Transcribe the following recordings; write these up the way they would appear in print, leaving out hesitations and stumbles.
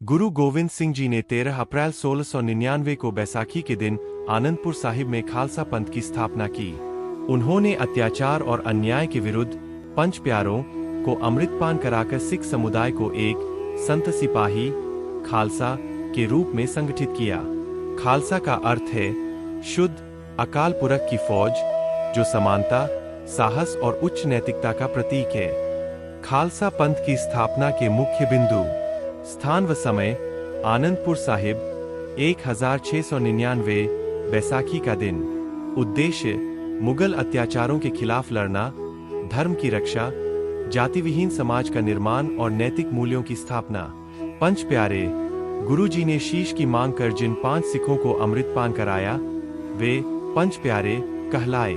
गुरु गोविंद सिंह जी ने 13 अप्रैल 1699 को बैसाखी के दिन आनंदपुर साहिब में खालसा पंथ की स्थापना की। उन्होंने अत्याचार और अन्याय के विरुद्ध पंच प्यारों को अमृतपान कराकर सिख समुदाय को एक संत सिपाही खालसा के रूप में संगठित किया। खालसा का अर्थ है शुद्ध अकाल पुरख की फौज, जो समानता, साहस और उच्च नैतिकता का प्रतीक है। खालसा पंथ की स्थापना के मुख्य बिंदु, स्थान व समय, आनंदपुर साहिब, 1699 बैसाखी का दिन। उद्देश्य, मुगल अत्याचारों के खिलाफ लड़ना, धर्म की रक्षा, जाति विहीन समाज का निर्माण और नैतिक मूल्यों की स्थापना। पंच प्यारे, गुरु जी ने शीश की मांग कर जिन 5 सिखों को अमृतपान कराया, वे पंच प्यारे कहलाए।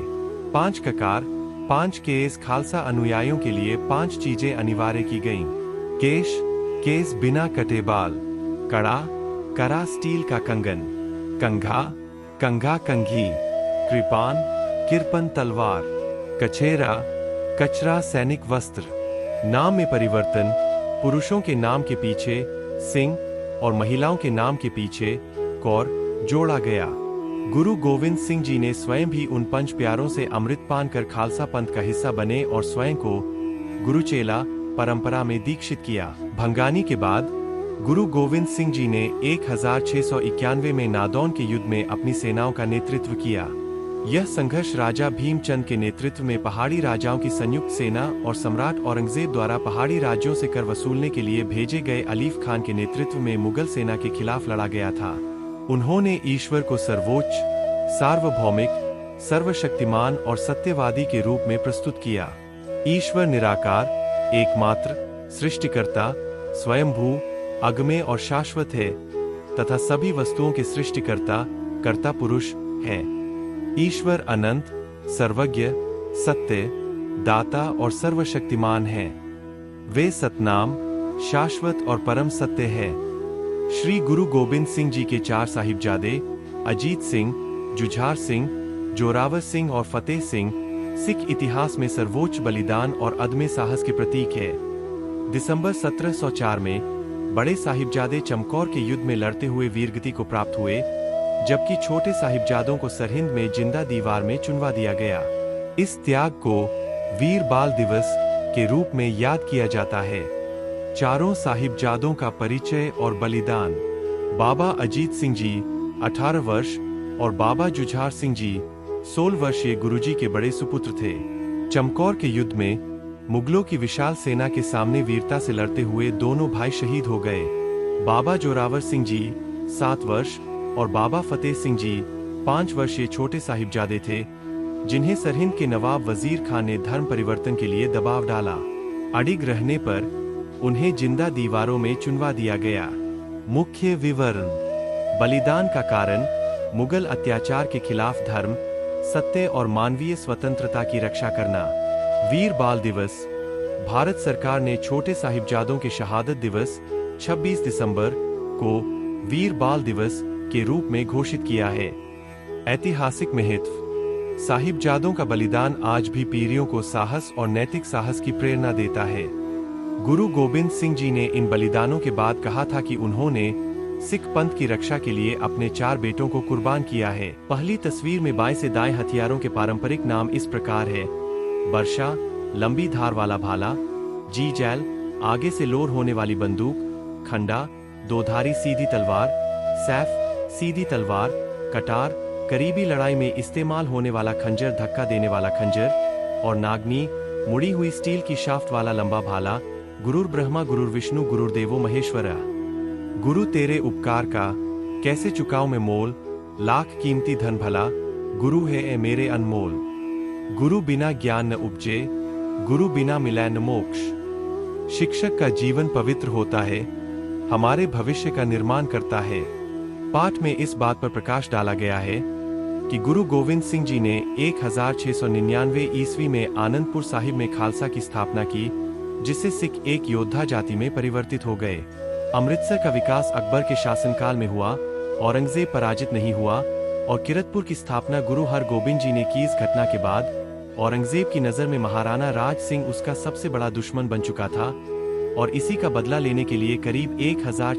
5 ककार, 5 केस। खालसा अनुयायियों के लिए 5 चीजें अनिवार्य की गईं। केस बिना कटे बाल, कड़ा स्टील का कंगन, कंघा कंघी, किरपन तलवार, कचरा सैनिक वस्त्र। नाम में परिवर्तन, पुरुषों के नाम के पीछे सिंह और महिलाओं के नाम के पीछे कौर जोड़ा गया। गुरु गोविंद सिंह जी ने स्वयं भी उन पंच प्यारों से अमृतपान कर खालसा पंथ का हिस्सा बने और स्वयं को गुरुचेला परंपरा में दीक्षित किया। भंगानी के बाद गुरु गोविंद सिंह जी ने 1691 में नादौन के युद्ध में अपनी सेनाओं का नेतृत्व किया। यह संघर्ष राजा भीमचंद के नेतृत्व में पहाड़ी राजाओं की संयुक्त सेना और सम्राट औरंगजेब द्वारा पहाड़ी राज्यों से कर वसूलने के लिए भेजे गए अलीफ खान के नेतृत्व में मुगल सेना के खिलाफ लड़ा गया था। उन्होंने ईश्वर को सर्वोच्च, सार्वभौमिक, सर्वशक्तिमान और सत्यवादी के रूप में प्रस्तुत किया। ईश्वर निराकार, एकमात्र, सृष्टिकर्ता, स्वयंभू, अगम्य और शाश्वत है तथा सभी वस्तुओं के सृष्टिकर्ता, कर्ता पुरुष है। ईश्वर अनंत, सर्वज्ञ, सत्य, दाता और सर्वशक्तिमान है। वे सतनाम, शाश्वत और परम सत्य है। श्री गुरु गोविंद सिंह जी के 4 साहिबजादे अजीत सिंह, जुझार सिंह, जोरावर सिंह और फतेह सिंह सिख इतिहास में सर्वोच्च बलिदान और अदम्य साहस के प्रतीक है। दिसंबर 1704 में बड़े साहिबजादे चमकौर के युद्ध में लड़ते हुए वीरगति को प्राप्त हुए, जबकि छोटे साहिबजादों को सरहिंद में जिंदा दीवार में चुनवा दिया गया। इस त्याग को वीर बाल दिवस के रूप में याद किया जाता है। चारों साहिबजादों का परिचय और बलिदान। बाबा अजीत सिंह जी 18 वर्ष और बाबा जुझार सिंह जी 16 वर्षीय गुरुजी के बड़े सुपुत्र थे। चमकौर के युद्ध में मुगलों की विशाल सेना के सामने वीरता से लड़ते हुए दोनों भाई शहीद हो गए। बाबा जोरावर सिंह जी 7 वर्ष और बाबा फतेह सिंह जी 5 वर्षीय छोटे साहिबजादे थे, जिन्हें सरहिंद के नवाब वजीर खान ने धर्म परिवर्तन के लिए दबाव डाला। अडिग रहने पर उन्हें जिंदा दीवारों में चुनवा दिया गया। मुख्य विवरण। बलिदान का कारण, मुगल अत्याचार के खिलाफ धर्म, सत्य और मानवीय स्वतंत्रता की रक्षा करना। वीर बाल दिवस, भारत सरकार ने छोटे साहिबजादों के शहादत दिवस 26 दिसंबर को वीर बाल दिवस के रूप में घोषित किया है। ऐतिहासिक महत्व, साहिबजादों का बलिदान आज भी पीढ़ियों को साहस और नैतिक साहस की प्रेरणा देता है। गुरु गोविंद सिंह जी ने इन बलिदानों के बाद कहा था कि उन्होंने सिख पंथ की रक्षा के लिए अपने 4 बेटों को कुर्बान किया है। पहली तस्वीर में बाएं से दाएं हथियारों के पारंपरिक नाम इस प्रकार है: बर्शा, लंबी धार वाला भाला; जीजैल, आगे से लोड होने वाली बंदूक; खंडा, 2धारी सीधी तलवार; सैफ, सीधी तलवार; कटार, करीबी लड़ाई में इस्तेमाल होने वाला खंजर, धक्का देने वाला खंजर; और नागनी, मुड़ी हुई स्टील की शाफ्ट वाला लंबा भाला। गुरुर ब्रह्मा गुरुर विष्णु गुरुर्देवो महेश्वरा। गुरु तेरे उपकार का कैसे चुकाऊं मैं मोल, लाख कीमती धन भला गुरु है ए मेरे अनमोल। गुरु बिना ज्ञान न उपजे, गुरु बिना मिलै न मोक्ष। शिक्षक का जीवन पवित्र होता है, हमारे भविष्य का निर्माण करता है। पाठ में इस बात पर प्रकाश डाला गया है कि गुरु गोविंद सिंह जी ने 1699 ईस्वी में आनंदपुर साहिब में खालसा की स्थापना की, जिससे सिख एक योद्धा जाति में परिवर्तित हो गए। अमृतसर का विकास अकबर के शासनकाल में हुआ, औरंगजेब पराजित नहीं हुआ और किरतपुर की स्थापना गुरु हरगोबिंद जी ने की। इस घटना के बाद औरंगजेब की नजर में महाराणा राज सिंह उसका सबसे बड़ा दुश्मन बन चुका था और इसी का बदला लेने के लिए करीब 1600